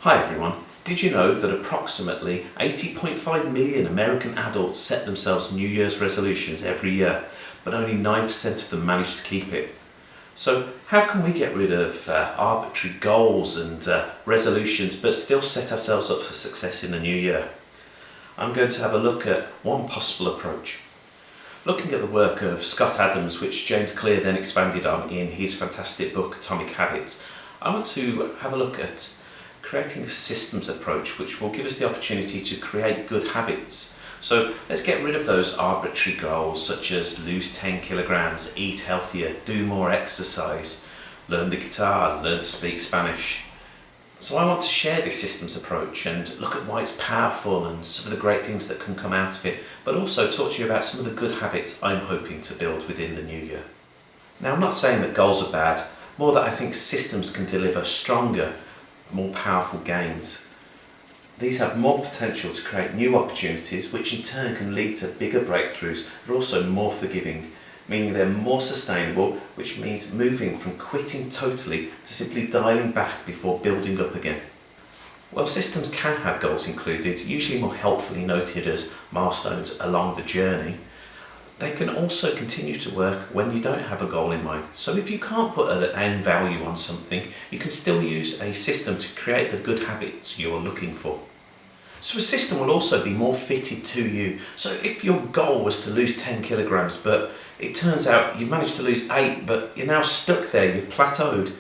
Hi everyone. Did you know that approximately 80.5 million American adults set themselves New Year's resolutions every year, but only 9% of them manage to keep it? So how can we get rid of arbitrary goals and resolutions but still set ourselves up for success in the new year? I'm going to have a look at one possible approach. Looking at the work of Scott Adams, which James Clear then expanded on in his fantastic book Atomic Habits, I want to have a look at creating a systems approach which will give us the opportunity to create good habits. So let's get rid of those arbitrary goals such as lose 10 kilograms, eat healthier, do more exercise, learn the guitar, learn to speak Spanish. So I want to share this systems approach and look at why it's powerful and some of the great things that can come out of it, but also talk to you about some of the good habits I'm hoping to build within the new year. Now, I'm not saying that goals are bad, more that I think systems can deliver stronger, more powerful gains. These have more potential to create new opportunities, which in turn can lead to bigger breakthroughs, but also more forgiving, meaning they're more sustainable, which means moving from quitting totally to simply dialing back before building up again. Well, systems can have goals included, usually more helpfully noted as milestones along the journey. They can also continue to work when you don't have a goal in mind. So if you can't put an end value on something, you can still use a system to create the good habits you're looking for. So a system will also be more fitted to you. So if your goal was to lose 10 kilograms, but it turns out you've managed to lose 8, but you're now stuck there, you've plateaued,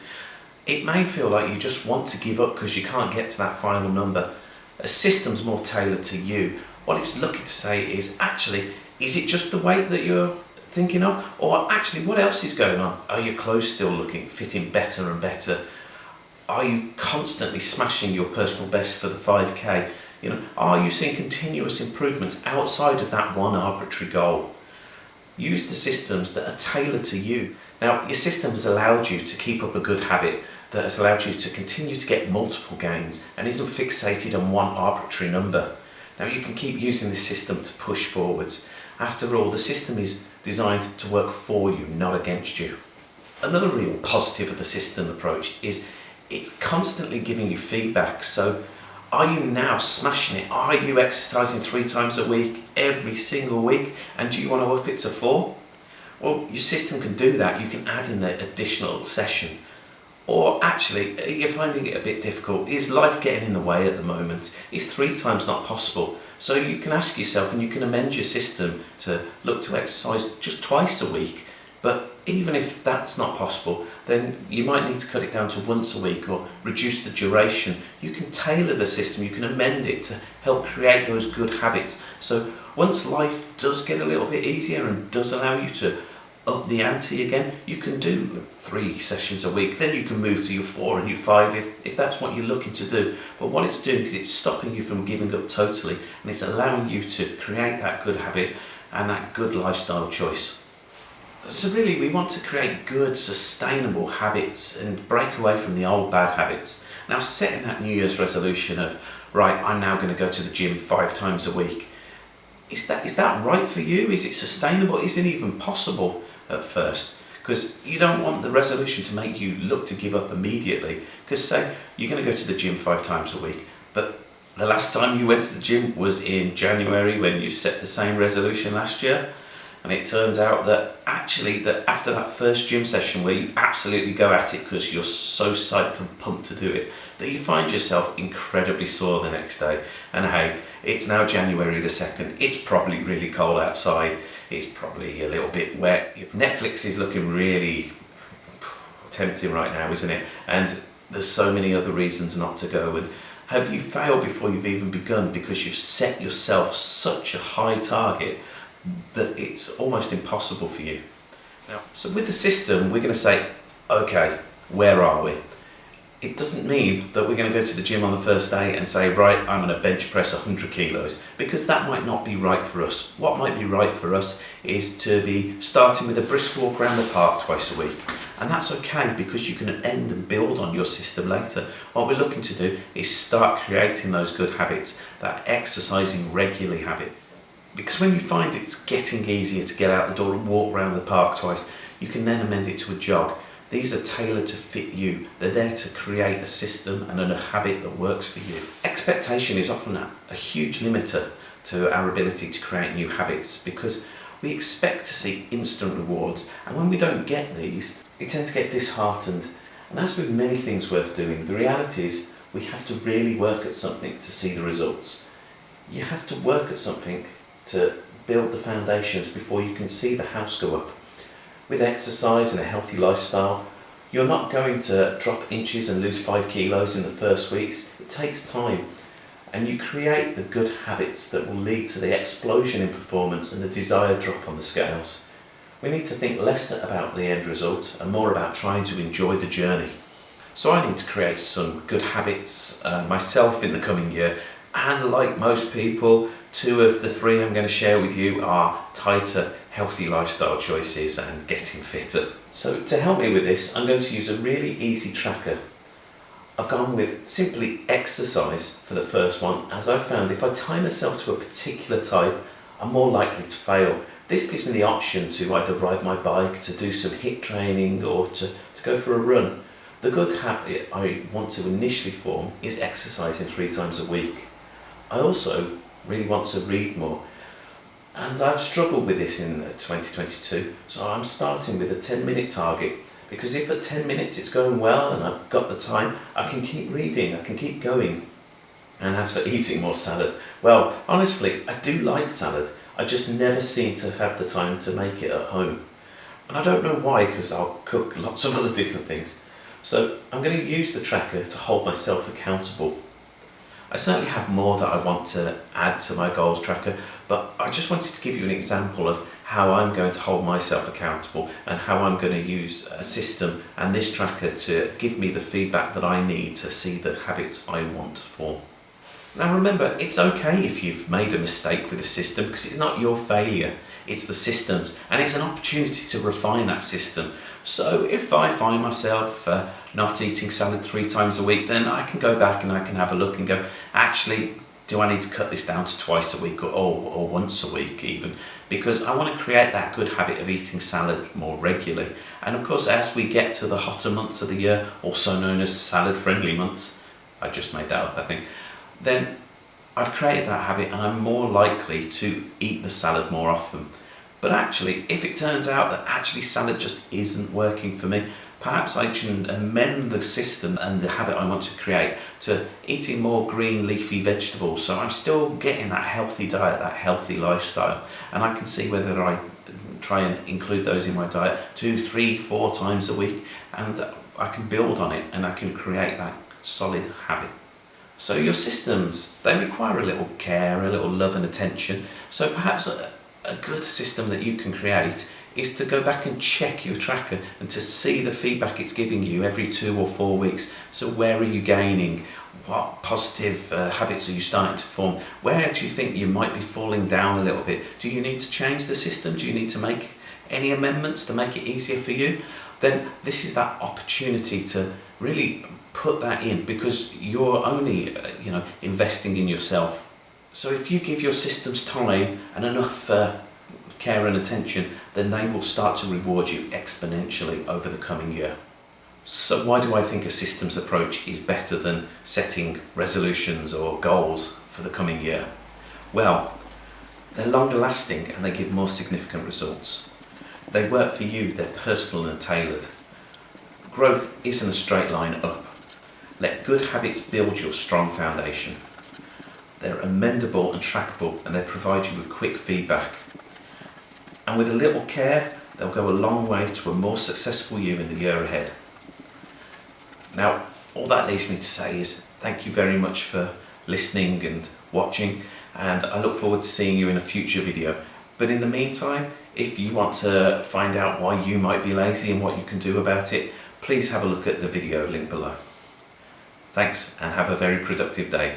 it may feel like you just want to give up because you can't get to that final number. A system's more tailored to you. What it's looking to say is, actually, is it just the weight that you're thinking of? Or actually, what else is going on? Are your clothes still fitting better and better? Are you constantly smashing your personal best for the 5K? Are you seeing continuous improvements outside of that one arbitrary goal? Use the systems that are tailored to you. Now, your system has allowed you to keep up a good habit that has allowed you to continue to get multiple gains and isn't fixated on one arbitrary number. Now, you can keep using this system to push forwards. After all, the system is designed to work for you, not against you. Another real positive of the system approach is it's constantly giving you feedback. So are you now smashing it? Are you exercising 3 times a week, every single week? And do you want to up it to 4? Well, your system can do that. You can add in the additional session. Or actually, you're finding it a bit difficult. Is life getting in the way at the moment? Is 3 times not possible? So you can ask yourself, and you can amend your system to look to exercise just twice a week. But even if that's not possible, then you might need to cut it down to once a week or reduce the duration. You can tailor the system, you can amend it to help create those good habits. So once life does get a little bit easier and does allow you to up the ante again, you can do 3 sessions a week, then you can move to your 4 and your 5 if that's what you're looking to do. But what it's doing is it's stopping you from giving up totally, and it's allowing you to create that good habit and that good lifestyle choice. So really, we want to create good, sustainable habits and break away from the old bad habits. Now, setting that New Year's resolution of, right, I'm now going to go to the gym 5 times a week, is that right for you? Is it sustainable? Is it even possible at first? Because you don't want the resolution to make you look to give up immediately. Because say you're going to go to the gym 5 times a week, but the last time you went to the gym was in January when you set the same resolution last year, and it turns out that actually that after that first gym session where you absolutely go at it because you're so psyched and pumped to do it, that you find yourself incredibly sore the next day. And hey, it's now January the 2nd, it's probably really cold outside, it's probably a little bit wet, Netflix is looking really tempting right now, isn't it? And there's so many other reasons not to go. And have you failed before you've even begun because you've set yourself such a high target that it's almost impossible for you? Now, so with the system, we're going to say, okay, where are we? It doesn't mean that we're going to go to the gym on the first day and say, right, I'm going to bench press 100 kilos, because that might not be right for us. What might be right for us is to be starting with a brisk walk around the park twice a week. And that's okay, because you can end and build on your system later. What we're looking to do is start creating those good habits, that exercising regularly habit. Because when you find it's getting easier to get out the door and walk around the park twice, you can then amend it to a jog. These are tailored to fit you. They're there to create a system and a habit that works for you. Expectation is often a huge limiter to our ability to create new habits because we expect to see instant rewards, and when we don't get these, we tend to get disheartened. And as with many things worth doing, the reality is we have to really work at something to see the results. You have to work at something to build the foundations before you can see the house go up. With exercise and a healthy lifestyle, you're not going to drop inches and lose 5 kilos in the first weeks. It takes time. And you create the good habits that will lead to the explosion in performance and the desired drop on the scales. We need to think less about the end result and more about trying to enjoy the journey. So I need to create some good habits myself in the coming year, and like most people, 2 of the 3 I'm going to share with you are tighter, healthy lifestyle choices and getting fitter. So to help me with this, I'm going to use a really easy tracker. I've gone with simply exercise for the first one, as I've found if I tie myself to a particular type, I'm more likely to fail. This gives me the option to either ride my bike, to do some HIIT training, or to go for a run. The good habit I want to initially form is exercising 3 times a week. I also really want to read more, and I've struggled with this in 2022, so I'm starting with a 10-minute target. Because if at 10 minutes it's going well and I've got the time, I can keep reading, I can keep going. And as for eating more salad, well, honestly, I do like salad. I just never seem to have the time to make it at home. And I don't know why, because I'll cook lots of other different things. So I'm going to use the tracker to hold myself accountable. I certainly have more that I want to add to my goals tracker, but I just wanted to give you an example of how I'm going to hold myself accountable and how I'm going to use a system and this tracker to give me the feedback that I need to see the habits I want to form. Now remember, it's okay if you've made a mistake with the system, because it's not your failure, it's the system's, and it's an opportunity to refine that system. So if I find myself not eating salad 3 times a week, then I can go back and I can have a look and go, actually, do I need to cut this down to twice a week or once a week even? Because I want to create that good habit of eating salad more regularly. And of course, as we get to the hotter months of the year, also known as salad-friendly months, I just made that up, I think, then I've created that habit and I'm more likely to eat the salad more often. But actually, if it turns out that actually salad just isn't working for me, perhaps I can amend the system and the habit I want to create to eating more green leafy vegetables. So I'm still getting that healthy diet, that healthy lifestyle. And I can see whether I try and include those in my diet 2, 3, 4 times a week. And I can build on it and I can create that solid habit. So your systems, they require a little care, a little love and attention. So perhaps a good system that you can create is to go back and check your tracker and to see the feedback it's giving you every 2 or 4 weeks. So where are you gaining? What positive habits are you starting to form? Where do you think you might be falling down a little bit? Do you need to change the system? Do you need to make any amendments to make it easier for you? Then this is that opportunity to really put that in, because you're only investing in yourself. So if you give your systems time and enough care and attention, then they will start to reward you exponentially over the coming year. So why do I think a systems approach is better than setting resolutions or goals for the coming year? Well, they're longer lasting and they give more significant results. They work for you, they're personal and tailored. Growth isn't a straight line up. Let good habits build your strong foundation. They're amendable and trackable, and they provide you with quick feedback. And with a little care, they'll go a long way to a more successful you in the year ahead. Now, all that leaves me to say is thank you very much for listening and watching, and I look forward to seeing you in a future video. But in the meantime, if you want to find out why you might be lazy and what you can do about it, please have a look at the video link below. Thanks, and have a very productive day.